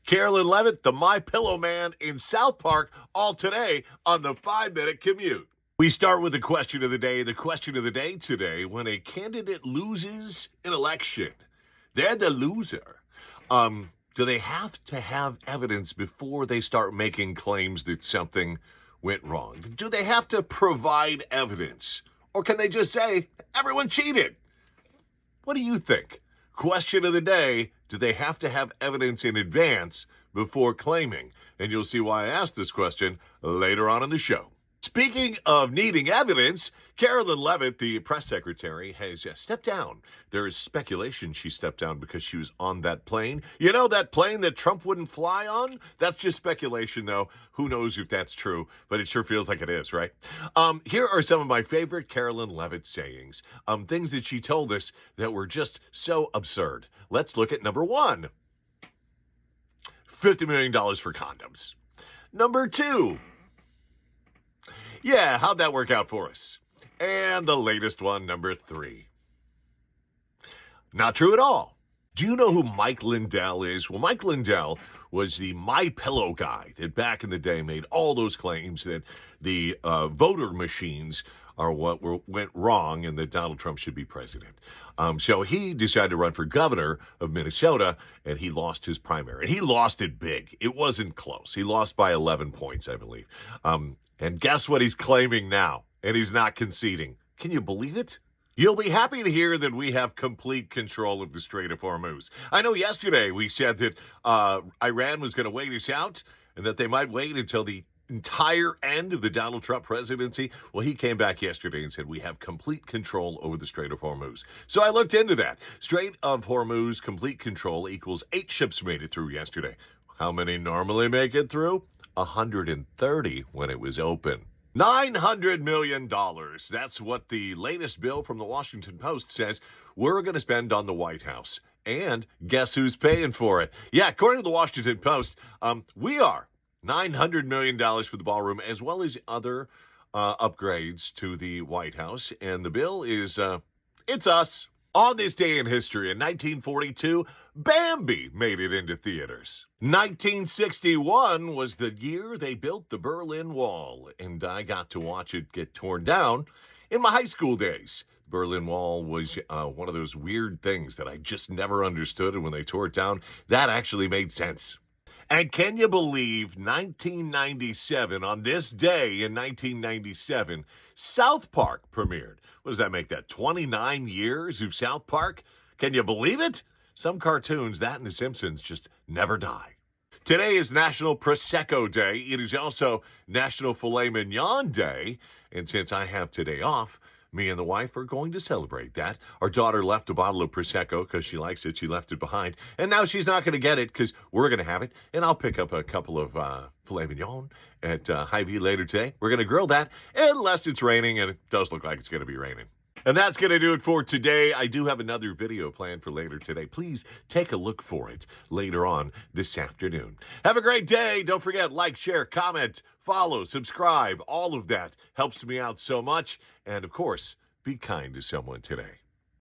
Karoline Leavitt, the My Pillow Man in South Park, all today on the 5-Minute Commute. We start with the question of the day. The question of the day today: when a candidate loses an election, they're the loser. Do they have to have evidence before they start making claims that something went wrong? Do they have to provide evidence? Or can they just say, everyone cheated? What do you think? Question of the day: do they have to have evidence in advance before claiming? And you'll see why I asked this question later on in the show. Speaking of needing evidence, Karoline Leavitt, the press secretary, has stepped down. There is speculation she stepped down because she was on that plane. You know, that plane that Trump wouldn't fly on? That's just speculation, though. Who knows if that's true, but it sure feels like it is, right? Here are some of my favorite Karoline Leavitt sayings, things that she told us that were just so absurd. Let's look at number one. $50 million for condoms. Number two. Yeah, how'd that work out for us? And the latest one, number three. Not true at all. Do you know who Mike Lindell is? Well, Mike Lindell was the My Pillow guy that back in the day made all those claims that the voter machines are what went wrong and that Donald Trump should be president. So he decided to run for governor of Minnesota, and he lost his primary. And he lost it big. It wasn't close. He lost by 11 points, I believe. And guess what he's claiming now? And he's not conceding. Can you believe it? You'll be happy to hear that we have complete control of the Strait of Hormuz. I know yesterday we said that Iran was going to wait us out and that they might wait until the entire end of the Donald Trump presidency. Well, he came back yesterday and said we have complete control over the Strait of Hormuz. So I looked into that. Strait of Hormuz complete control equals 8 ships made it through yesterday. How many normally make it through? 130 when it was open. $900 million. That's what the latest bill from the Washington Post says we're going to spend on the White House. And guess who's paying for it? Yeah, according to the Washington Post, we are. $900 million for the ballroom, as well as other upgrades to the White House. And the bill is, it's us. On this day in history, in 1942, Bambi made it into theaters. 1961 was the year they built the Berlin Wall, and I got to watch it get torn down in my high school days. The Berlin Wall was one of those weird things that I just never understood, and when they tore it down, that actually made sense. And can you believe 1997, on this day in 1997, South Park premiered? What does that make that, 29 years of South Park? Can you believe it? Some cartoons, that and The Simpsons, just never die. Today is National Prosecco Day. It is also National Filet Mignon Day. And since I have today off, me and the wife are going to celebrate that. Our daughter left a bottle of Prosecco because she likes it. She left it behind. And now she's not going to get it because we're going to have it. And I'll pick up a couple of filet mignon at Hy-Vee later today. We're going to grill that unless it's raining, and it does look like it's going to be raining. And that's going to do it for today. I do have another video planned for later today. Please take a look for it later on this afternoon. Have a great day. Don't forget, like, share, comment, follow, subscribe. All of that helps me out so much. And, of course, be kind to someone today.